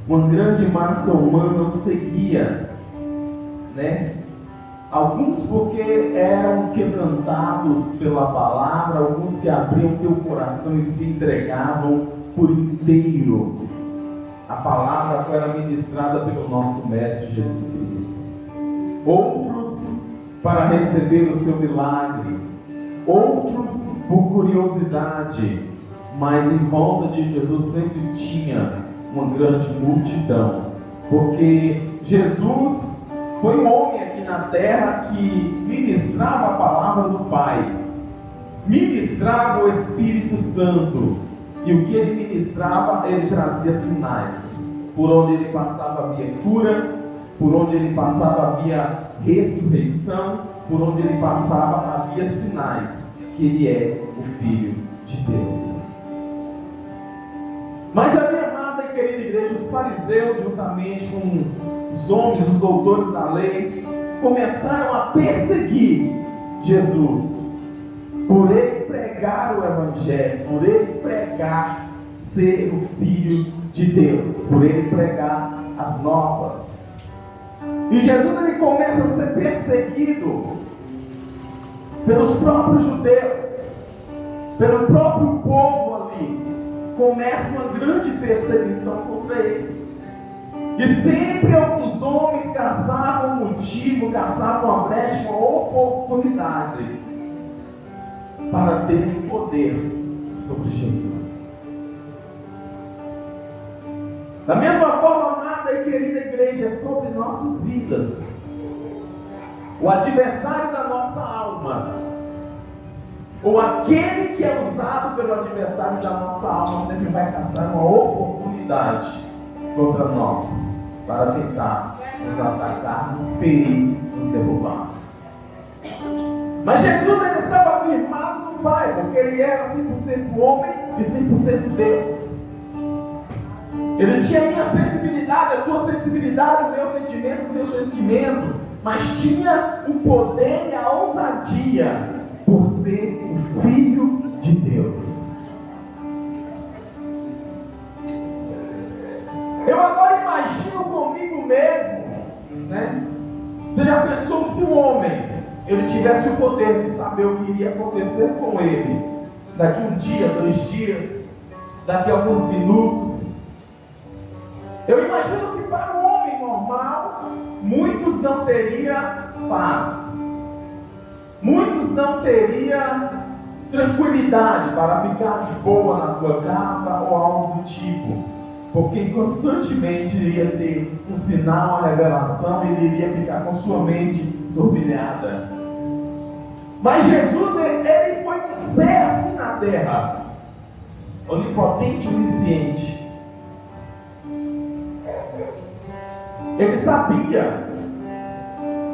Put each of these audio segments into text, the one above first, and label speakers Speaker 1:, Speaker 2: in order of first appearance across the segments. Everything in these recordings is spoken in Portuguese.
Speaker 1: uma grande massa humana o seguia, né? Alguns porque eram quebrantados pela palavra, alguns que abriam teu coração e se entregavam por inteiro. A palavra era ministrada pelo nosso Mestre Jesus Cristo. Outros para receber o seu milagre, outros por curiosidade, mas em volta de Jesus sempre tinha uma grande multidão, porque Jesus foi um homem aqui na terra que ministrava a palavra do Pai, ministrava o Espírito Santo, e o que ele ministrava, ele trazia sinais. Por onde ele passava havia cura, por onde ele passava havia ressurreição, por onde ele passava havia sinais que ele é o Filho de Deus. Mas a minha amada e querida igreja, os fariseus, juntamente com os homens, os doutores da lei, começaram a perseguir Jesus, por ele pregar o Evangelho, por ele pregar ser o Filho de Deus, por ele pregar as novas. E Jesus, ele começa a ser perseguido pelos próprios judeus, pelo próprio povo ali. Começa uma grande perseguição contra ele. E sempre alguns homens caçavam um motivo, caçavam uma brecha, uma oportunidade para terem poder sobre Jesus. Da mesma forma, amada e querida igreja, é sobre nossas vidas. O adversário da nossa alma, ou aquele que é usado pelo adversário da nossa alma, sempre vai caçar uma oportunidade contra nós, para tentar nos atacar, nos ferir, nos derrubar. Mas Jesus, ele estava firmado no Pai, porque ele era 100% homem e 100% Deus. Ele tinha a minha sensibilidade, a tua sensibilidade, o meu sentimento, o teu sentimento, mas tinha o poder e a ousadia por ser o Filho de Deus. Eu agora imagino comigo mesmo, né? Você já pensou se o homem ele tivesse o poder de saber o que iria acontecer com ele daqui um dia, 2 dias, daqui a alguns minutos? Eu imagino que para o homem normal, muitos não teriam paz, muitos não teriam tranquilidade para ficar de boa na tua casa ou algo do tipo, porque constantemente iria ter um sinal, uma revelação, e ele iria ficar com sua mente turbilhada. Mas Jesus, ele foi um ser assim na terra, onipotente e onisciente. Ele sabia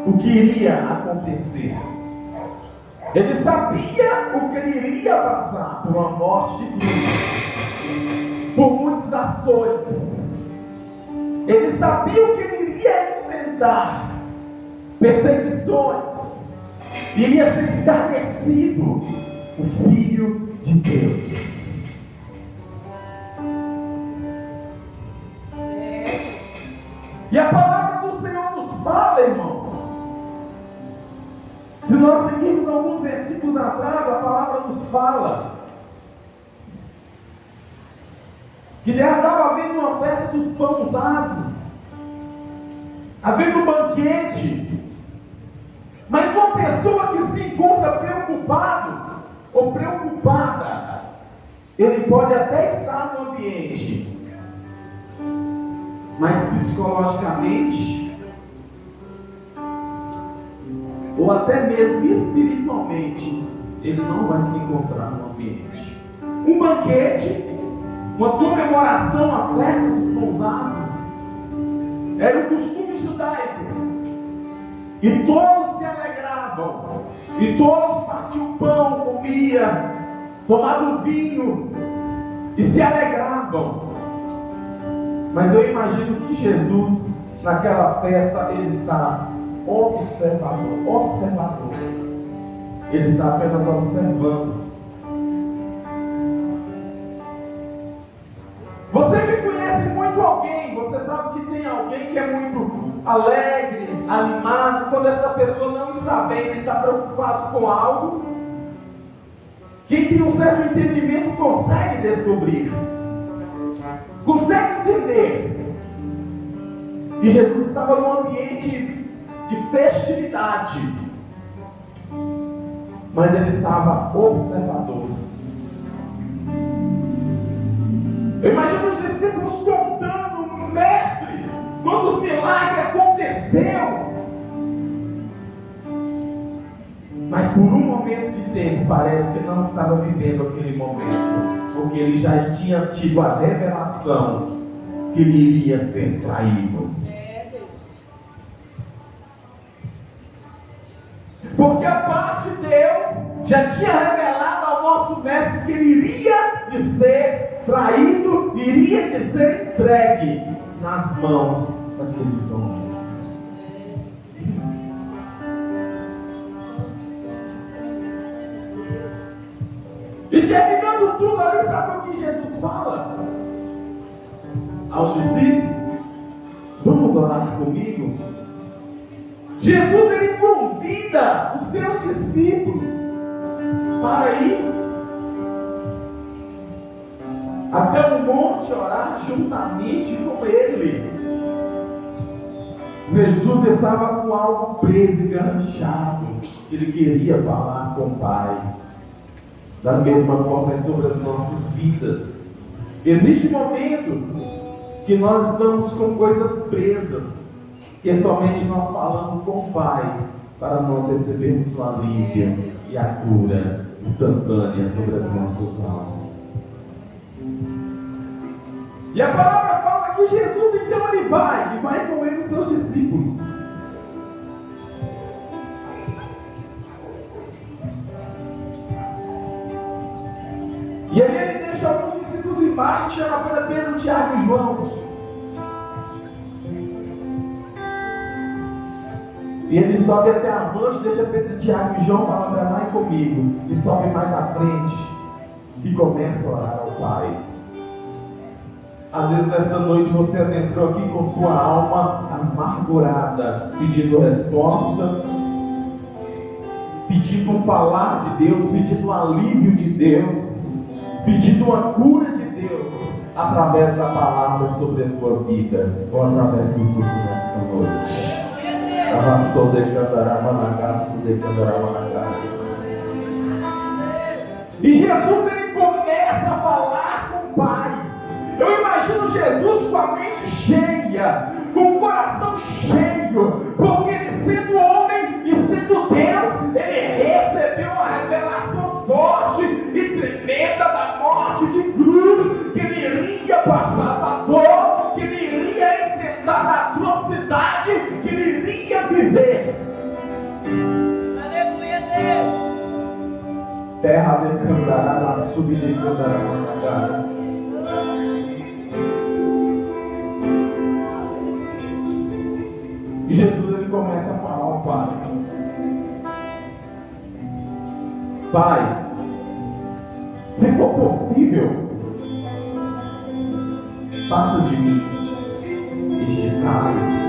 Speaker 1: o que iria acontecer. Ele sabia o que ele iria passar por uma morte de cruz, por muitos açoites. Ele sabia o que ele iria enfrentar, perseguições, iria ser escarnecido, o Filho de Deus. E a palavra do Senhor nos fala, irmãos. Se nós seguirmos alguns versículos atrás, a palavra nos fala que ele estava havendo uma festa dos pães asmos, havendo um banquete. Mas uma pessoa que se encontra preocupado ou preocupada, ele pode até estar no ambiente, mas psicologicamente ou até mesmo espiritualmente ele não vai se encontrar no ambiente. Um banquete, uma comemoração à festa dos pães asmos, era um costume judaico, e todos se alegravam, e todos partiam pão, comiam, tomavam vinho e se alegravam. Mas eu imagino que Jesus, naquela festa, ele está observador. Ele está apenas observando. Você que conhece muito alguém, você sabe que tem alguém que é muito alegre, animado, quando essa pessoa não está bem, ele está preocupado com algo? Quem tem um certo entendimento consegue descobrir, consegue entender. E Jesus estava num ambiente de festividade, mas ele estava observador. Eu imagino os discípulos contando: mestre, quantos milagres aconteceu? Mas por um momento de tempo parece que não estava vivendo aquele momento, porque ele já tinha tido a revelação que ele iria ser traído. Porque a parte de Deus já tinha revelado ao nosso mestre que ele iria de ser traído, iria de ser entregue nas mãos daqueles homens. E terminando tudo ali, sabe o que Jesus fala aos discípulos? Vamos orar comigo? Jesus, ele convida os seus discípulos para ir até o monte orar juntamente com ele. Jesus estava com algo preso e enganchado. Ele queria falar com o Pai. Da mesma forma é sobre as nossas vidas. Existem momentos que nós estamos com coisas presas, que é somente nós falando com o Pai para nós recebermos o alívio e a cura instantânea sobre as nossas almas. E a palavra fala que Jesus então ele vai com ele os seus discípulos. E aí ele deixa alguns discípulos embaixo e chama para Pedro, Tiago e João. E ele sobe até a mancha, deixa Pedro, Tiago e João, fala: vai lá comigo. E sobe mais à frente e começa a orar ao Pai. Às vezes nesta noite você adentrou aqui com tua alma amargurada, pedindo resposta, pedindo falar de Deus, pedindo alívio de Deus, pedindo a cura de Deus através da palavra sobre a tua vida, ou através do culto nesta noite. E Jesus ele começa a falar com o Pai. Eu imagino Jesus com a mente cheia, com o coração cheio, porque ele sendo homem e sendo Deus, ele recebeu uma revelação forte e tremenda da morte de cruz, que ele iria passar da dor, que ele iria enfrentar a atrocidade, que ele iria viver.
Speaker 2: Aleluia, Deus.
Speaker 1: Terra decantará, na subdecantará, manacada. E Jesus ele começa a falar ao Pai: Pai, se for possível, passa de mim este cálice.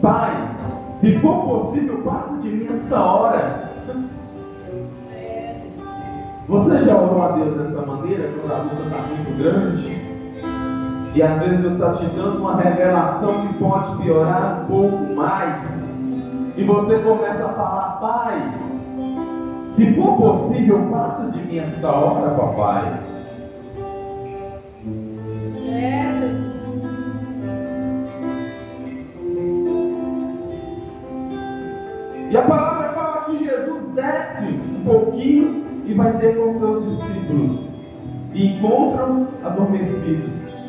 Speaker 1: Pai, se for possível, passa de mim essa hora. Você já orou a Deus dessa maneira, quando a luta está muito grande? E às vezes Deus está te dando uma revelação que pode piorar um pouco mais. E você começa a falar: Pai, se for possível, passa de mim esta hora, papai. E a palavra fala que Jesus desce um pouquinho e vai ter com seus discípulos. E encontra-os adormecidos.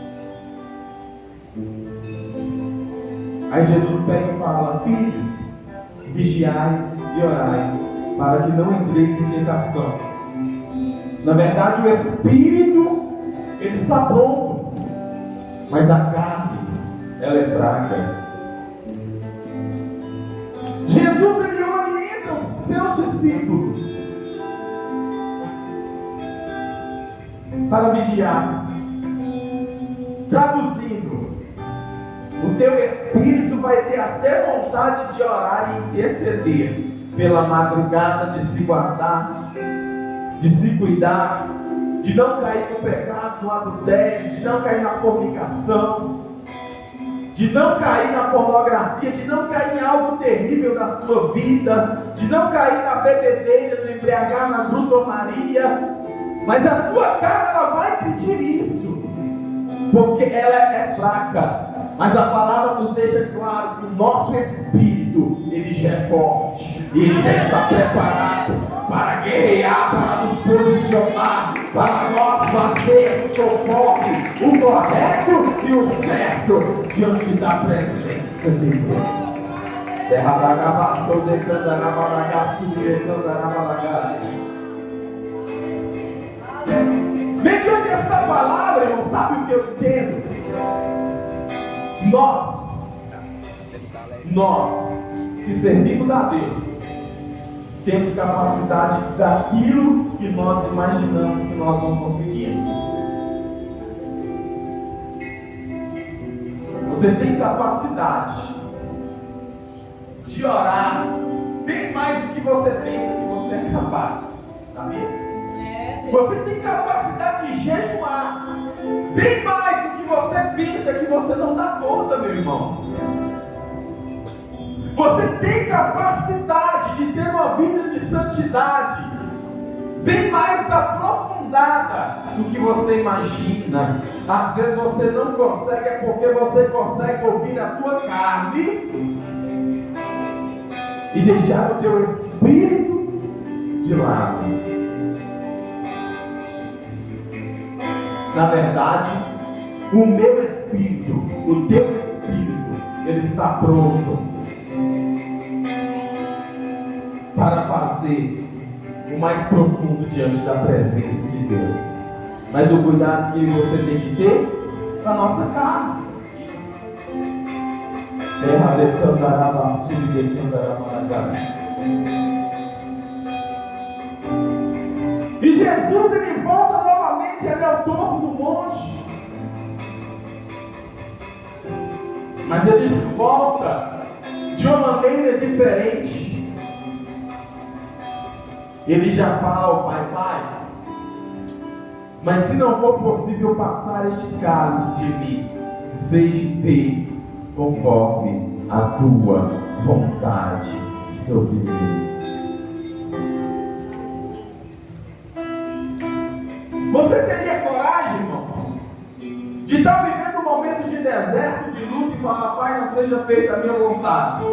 Speaker 1: Aí Jesus pega e fala: filhos, vigiai e orai, para que não entreis em tentação. Na verdade, o Espírito, ele está pronto, mas a carne, ela é fraca. Jesus, ele orienta os seus discípulos. para vigiarmos. Traduzindo, o teu espírito vai ter até vontade de orar e interceder pela madrugada, de se guardar, de se cuidar, de não cair no pecado, no adultério, de não cair na fornicação, de não cair na pornografia, de não cair em algo terrível da sua vida, de não cair na bebedeira, no embriagar, na glutonaria. Mas a tua carne, ela vai pedir isso, porque ela é fraca. Mas a palavra nos deixa claro que o nosso espírito, ele já é forte, ele já está preparado para guerrear, para nos posicionar, para nós fazermos conforme o correto e o certo diante da presença de Deus. Mediante esta palavra, irmão, sabe o que eu entendo? Nós que servimos a Deus, temos capacidade daquilo que nós imaginamos que nós não conseguimos. Você tem capacidade de orar bem mais do que você pensa que você é capaz, sabia? Você tem capacidade de jejuar bem mais do que você pensa que você não dá conta, meu irmão. Você tem capacidade de ter uma vida de santidade bem mais aprofundada do que você imagina. Às vezes você não consegue, é porque você consegue ouvir a tua carne e deixar o teu espírito de lado. Na verdade, o meu espírito, o teu espírito, ele está pronto para fazer o mais profundo diante da presença de Deus. Mas o cuidado que você tem que ter com a nossa carne. E Jesus, ele volta novamente ali ao topo do monte. Mas ele volta de uma maneira diferente. Ele já fala ao Pai: Pai, mas se não for possível passar este cálice de mim, seja feito conforme a tua vontade sobre mim. Você teria coragem, irmão, de estar vivendo um momento de deserto, de luta, e falar: Pai, não seja feita a minha vontade.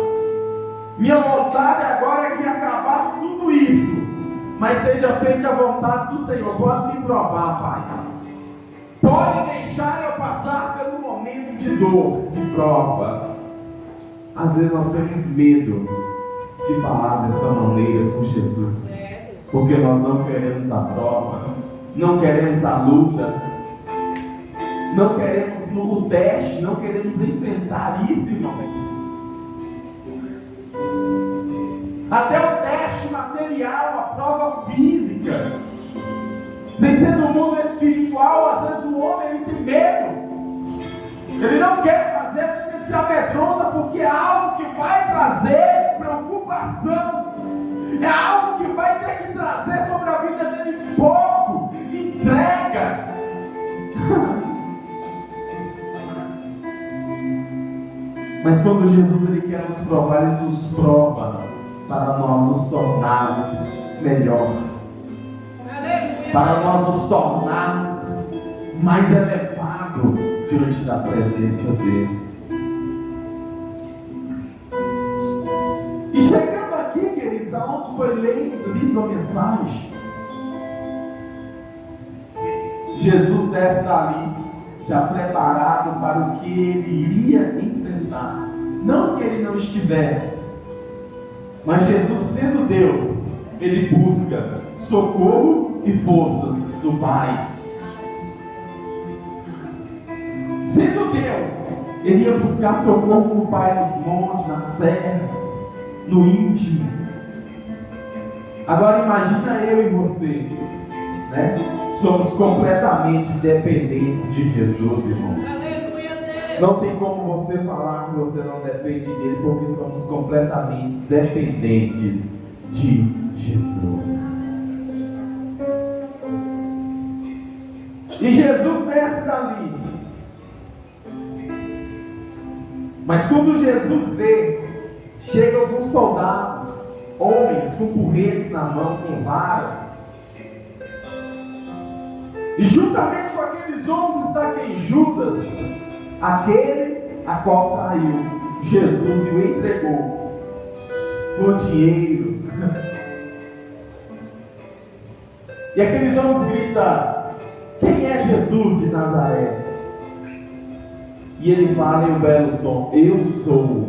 Speaker 1: Minha vontade agora é que acabasse tudo isso, mas seja feita a vontade do Senhor. Pode me provar, Pai. Pode deixar eu passar pelo momento de dor, de prova. Às vezes nós temos medo de falar dessa maneira com Jesus, porque nós não queremos a prova, não queremos a luta, não queremos o teste, não queremos enfrentar isso, irmãos. Até o teste material, a prova física. Sem ser no mundo espiritual, às vezes o homem ele tem medo. Ele não quer fazer, às vezes ele se amedronta, porque é algo que vai trazer preocupação. É algo que vai ter que trazer sobre a vida dele fogo, entrega. Mas quando Jesus ele quer nos provar, ele nos prova para nós nos tornarmos melhor, para nós nos tornarmos mais elevados diante da presença dele. E chegando aqui, queridos, aonde foi lido a mensagem, Jesus desce dali, já preparado para o que ele iria enfrentar. Não que ele não estivesse, mas Jesus, sendo Deus, ele busca socorro e forças do Pai. Sendo Deus, ele ia buscar socorro do Pai nos montes, nas serras, no íntimo. Agora imagina eu e você, né? somos completamente dependentes de Jesus, irmãos. Não tem como você falar que você não depende dele, porque somos completamente dependentes de Jesus. E Jesus desce dali. Mas quando Jesus vê, chegam alguns soldados, homens com porretes na mão, com varas. E juntamente com aqueles homens está quem? Judas, aquele a qual traiu Jesus e o entregou por dinheiro. E aqueles homens gritam: quem é Jesus de Nazaré? E ele fala em um belo tom: eu sou.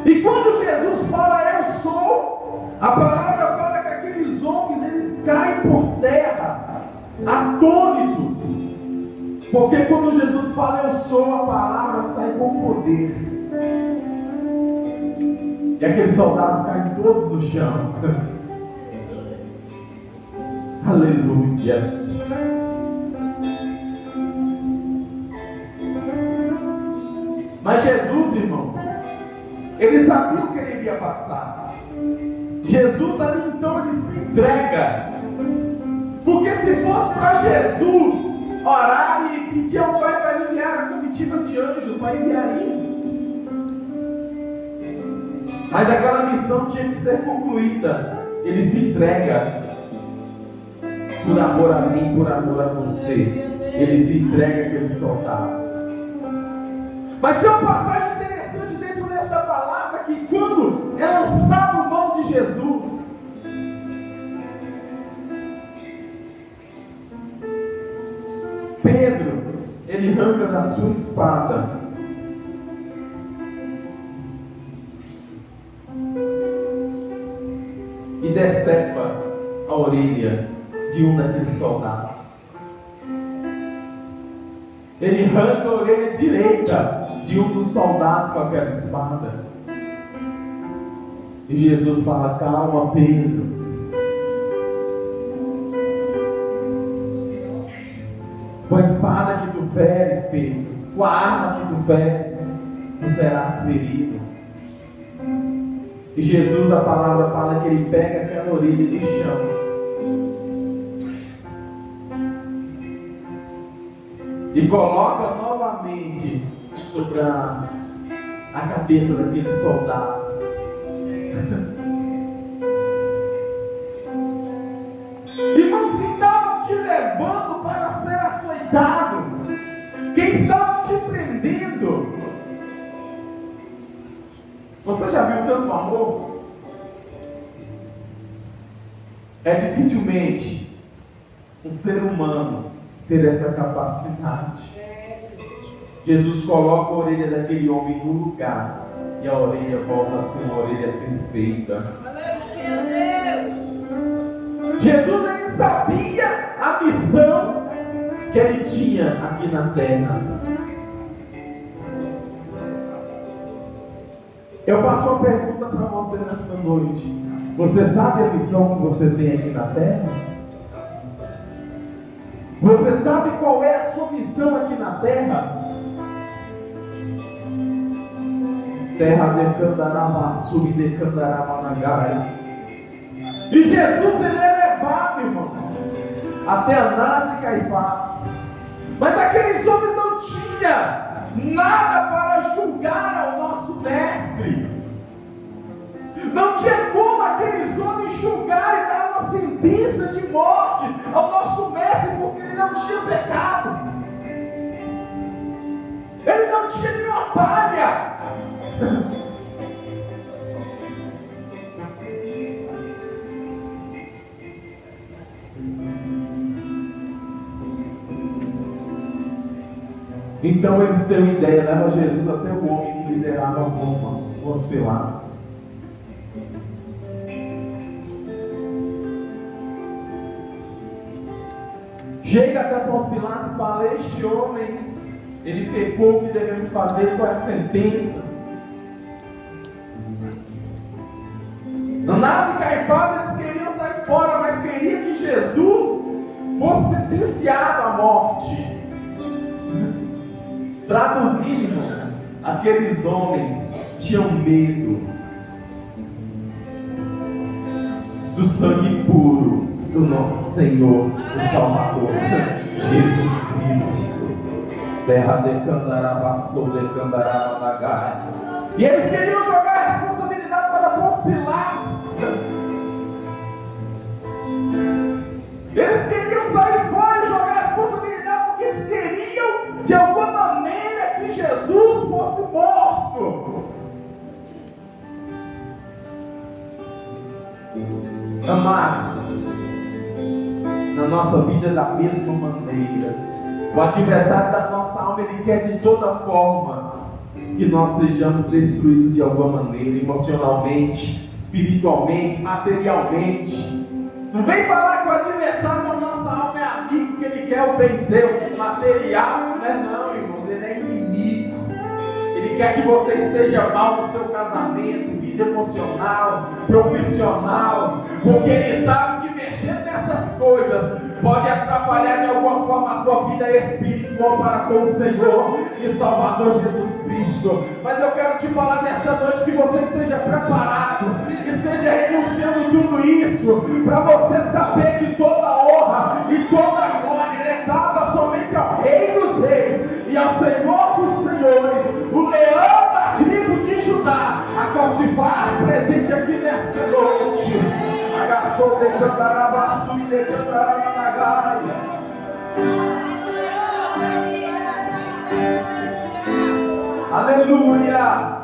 Speaker 1: E quando Jesus fala eu sou, a palavra fala que aqueles homens eles caem por terra, atônitos. Porque quando Jesus fala eu sou, a palavra sai com poder. E aqueles soldados caem todos no chão. Aleluia. Mas Jesus, irmãos, ele sabia o que ele iria passar. Jesus ali então ele se entrega. Porque se fosse para Jesus orar e pedir ao Pai para enviar a comitiva de anjo, o Pai enviaria. Mas aquela missão tinha que ser concluída. Ele se entrega. Por amor a mim, por amor a você. Ele se entrega àqueles soldados. Mas tem uma passagem interessante dentro dessa palavra, que quando é lançado mão de Jesus, Pedro, ele arranca da sua espada e decepa a orelha de um daqueles soldados. Ele arranca a orelha direita de um dos soldados com aquela espada. E Jesus fala: calma, Pedro. Com a espada que tu feres, Pedro, com a arma que tu feres, tu serás ferido. E Jesus, a palavra fala que ele pega aquela orelha do chão e coloca novamente sobre a cabeça daquele soldado. Irmãos, quem estava te levando para ser açoitado, quem estava te prendendo, você já viu tanto amor? É dificilmente um ser humano ter essa capacidade. Jesus coloca a orelha daquele homem no lugar e a orelha volta a ser uma orelha perfeita. Jesus, ele sabia a missão que ele tinha aqui na terra. Eu faço uma pergunta para você nesta noite: você sabe a missão que você tem aqui na terra? Você sabe qual é a sua missão aqui na terra? Terra decandará, sub decandará, managai. E Jesus, ele é levado, irmãos, até Anás e Caifás. Mas aqueles homens não tinham nada para julgar ao nosso mestre. Não tinha como aqueles homens julgar e dar uma sentença de morte ao nosso mestre, porque ele não tinha pecado. Ele não tinha nenhuma falha. Então eles têm uma ideia, leva Jesus até o homem que liderava Roma, o Pilatos. Chega até Pôncio Pilatos e fala: este homem, ele pecou, o que devemos fazer? Qual é a sentença? Anás e Caifás, eles queriam sair fora, mas queriam que Jesus fosse sentenciado à morte. Traduzindo, aqueles homens tinham medo do sangue puro do nosso Senhor e Salvador, Jesus Cristo. Terra de Candaravassou, de Candaravagai. E eles queriam jogar a responsabilidade para Pôncio Pilato. Eles queriam sair fora e jogar a responsabilidade porque eles queriam, de alguma maneira, que Jesus fosse morto. Amados, na nossa vida é da mesma maneira. O adversário da nossa alma, ele quer de toda forma que nós sejamos destruídos de alguma maneira, emocionalmente, espiritualmente, materialmente. Não vem falar que o adversário da nossa alma é amigo, que ele quer o bem seu, material, não é não, irmãos, ele é inimigo. Ele quer que você esteja mal no seu casamento, vida emocional, profissional, porque ele sabe que mexendo nessas coisas pode atrapalhar de alguma forma a tua vida espiritual para com o Senhor e Salvador Jesus Cristo. Mas eu quero te falar nesta noite que você esteja preparado, esteja renunciando tudo isso, para você saber que toda honra e toda glória é dada somente ao Rei dos Reis e ao Senhor dos Senhores, o leão da tribo de Judá, a qual se faz presente aqui nesta noite. Agaçou de Candaravaçu e de Candaravanagai. Aleluia!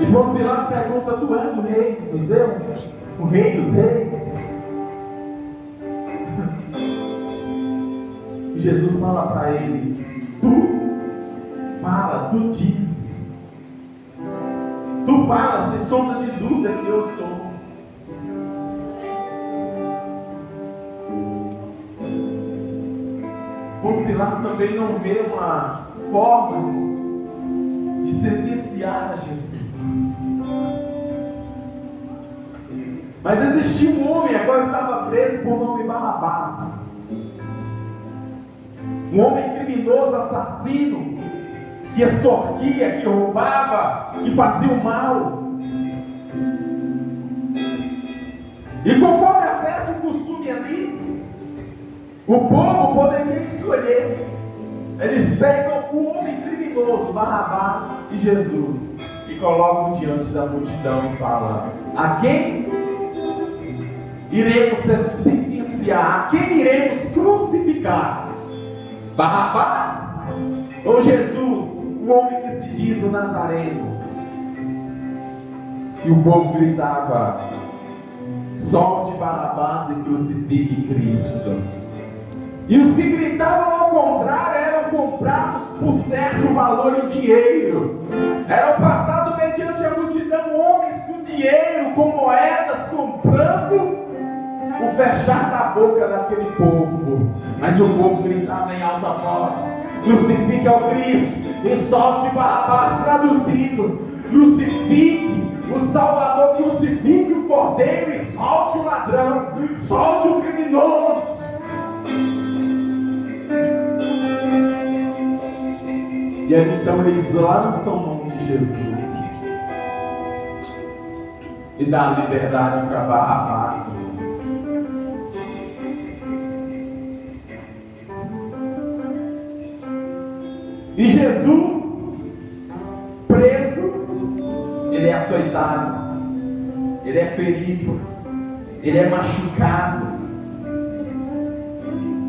Speaker 1: E Pôncio Pilato pergunta: tu és o rei dos judeus? O rei dos reis? E Jesus fala para ele: tu diz. Tu fala sem sombra de dúvida que eu sou. Pôncio Pilato também não vê uma forma de sentenciar a Jesus. Mas existia um homem, agora estava preso por nome Barrabás. Um homem criminoso, assassino, que extorquia, que roubava, que fazia o mal. E conforme a festa, o costume ali, o povo poderia escolher. Eles pegam o homem criminoso, Barrabás, e Jesus, e colocam diante da multidão e falam: a quem iremos sentenciar? A quem iremos crucificar? Barrabás ou Jesus, o homem que se diz o Nazareno? E o povo gritava: solte Barrabás e crucifique Cristo. E os que gritavam ao contrário eram comprados por certo valor em dinheiro. Eram passados mediante a multidão homens com dinheiro, com moedas, comprando o fechar da boca daquele povo. Mas o povo gritava em alta voz: crucifique ao Cristo e solte Barrabás. Traduzindo: crucifique o Salvador, crucifique o Cordeiro e solte o ladrão, solte o criminoso. E aí então eles lançam o nome de Jesus e dá liberdade para Barrabás. E Jesus, preso, ele é açoitado, ele é ferido, ele é machucado.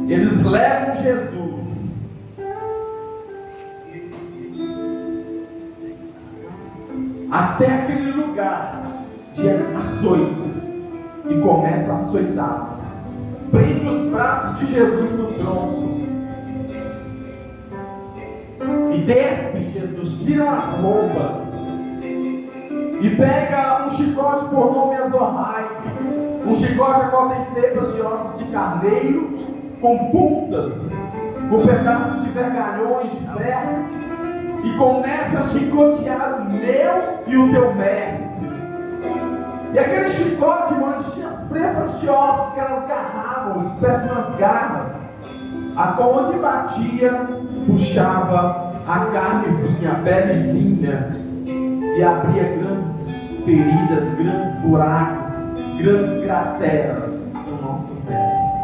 Speaker 1: Eles levam Jesus até aquele lugar de açoites e começa a açoitá-los. Prende os braços de Jesus no tronco e despe Jesus, tiram as roupas e pega um chicote por nome Azorrai, um chicote a qual tem tebas de ossos de carneiro com pontas, com pedaços de vergalhões de ferro, e começa a chicotear o meu e o teu mestre. E aquele chicote, irmão, tinha as prepas de ossos que elas garravam, as péssimas garras. A qual onde batia, puxava, a carne vinha, a pele vinha, e abria grandes feridas, grandes buracos, grandes crateras no nosso mestre.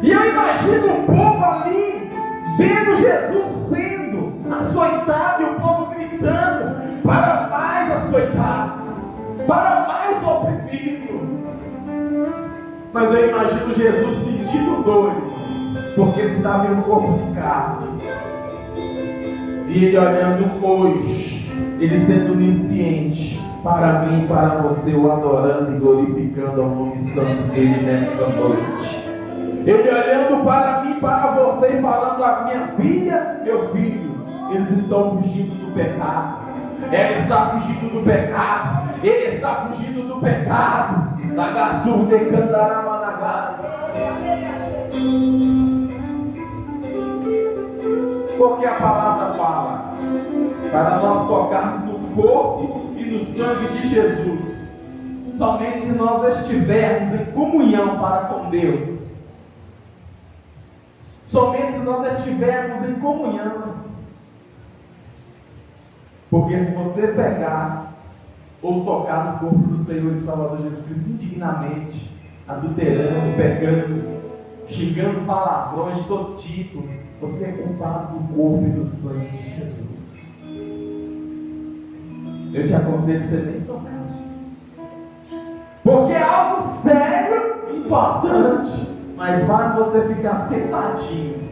Speaker 1: E eu imagino o povo ali, vendo Jesus sendo açoitado, e o povo gritando, para mais açoitado, para mais oprimido. Mas eu imagino Jesus sentindo dor, irmãos, porque ele estava em um corpo de carne. E ele olhando hoje, ele sendo onisciente, para mim e para você, o adorando e glorificando ao nome santo dele nesta noite. Ele olhando para mim, para você e falando: a minha filha, meu filho, eles estão fugindo do pecado. Ela está fugindo do pecado. Ele está fugindo do pecado. Lagaçu de Candaramanagá. Porque a palavra fala para nós tocarmos no corpo e no sangue de Jesus, somente se nós estivermos em comunhão para com Deus. Somente se nós estivermos em comunhão. Porque se você pegar ou tocar no corpo do Senhor e Salvador Jesus Cristo indignamente, adulterando, pecando, xingando palavrões, todo tipo, você é culpado do corpo e do sangue de Jesus. Eu te aconselho você nem tocar. Porque é algo sério e importante. Mas vale você ficar sentadinho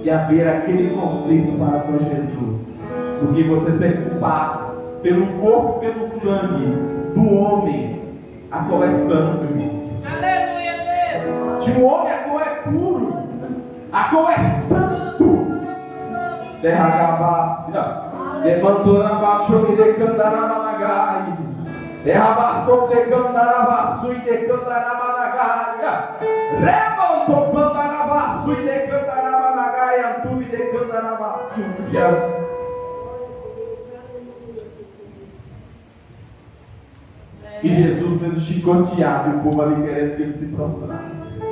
Speaker 1: e haver aquele conceito para com Jesus, do que você ser culpado pelo corpo e pelo sangue do homem, a qual é santo, irmãos. Aleluia, Deus. De um homem a qual é puro, a qual é santo. Derragabacia, levantou na baixo e decandarabanagai. Derrabaçou de candarabaçu e de candarabanagai. Levantou candarabaçu e de candarabanagai. Antubi de candarabaçu. E Jesus sendo chicoteado, e o povo ali querendo que ele se prostrasse.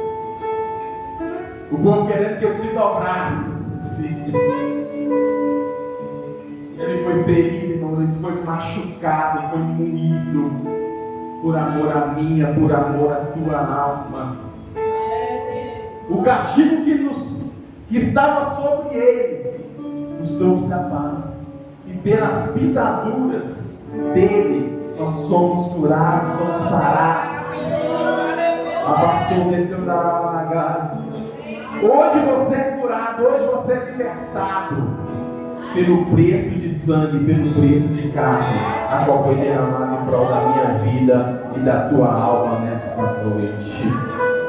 Speaker 1: O povo querendo que ele se dobrasse. Ele foi ferido, irmão, ele foi machucado, ele foi moído por amor a minha, por amor à tua alma. O castigo que estava sobre ele nos trouxe a paz. E pelas pisaduras dele nós somos curados, somos sarados. Abaixou de Candarabanagai. Hoje você é curado, hoje você é libertado pelo preço de sangue, pelo preço de carne, a qual foi derramado em prol da minha vida e da tua alma nesta noite.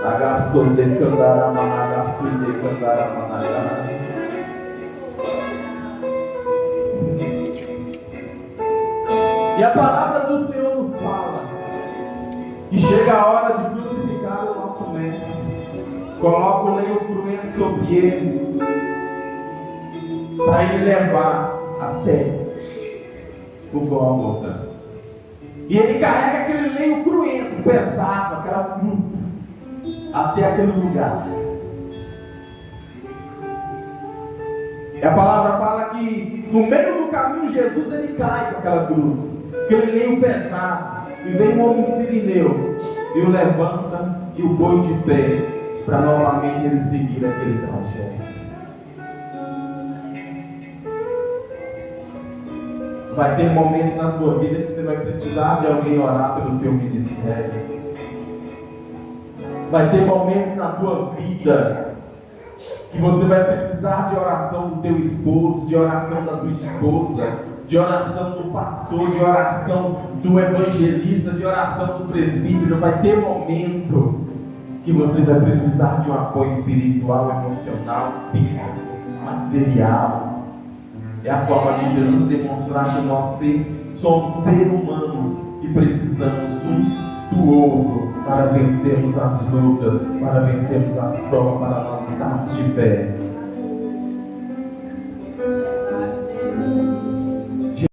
Speaker 1: Agaçou de Candaramanagassu e de Candaramanagai. E a palavra do Senhor nos fala que chega a hora de crucificar o nosso mestre. Coloca o lenho cruento sobre ele, para ele levar até o Gólgota. E ele carrega aquele lenho cruento, pesado, aquela cruz, até aquele lugar. E a palavra fala que no meio do caminho Jesus ele cai com aquela cruz, aquele lenho pesado, e vem um homem sirineu e o levanta e o põe de pé, para novamente ele seguir aquele trajeto. Vai ter momentos na tua vida que você vai precisar de alguém orar pelo teu ministério. Vai ter momentos na tua vida que você vai precisar de oração do teu esposo, de oração da tua esposa, de oração do pastor, de oração do evangelista, de oração do presbítero. Vai ter momento que você vai precisar de um apoio espiritual, emocional, físico, material. É a forma de Jesus demonstrar que nós somos seres humanos e precisamos um do outro para vencermos as lutas, para vencermos as provas, para nós estarmos de pé.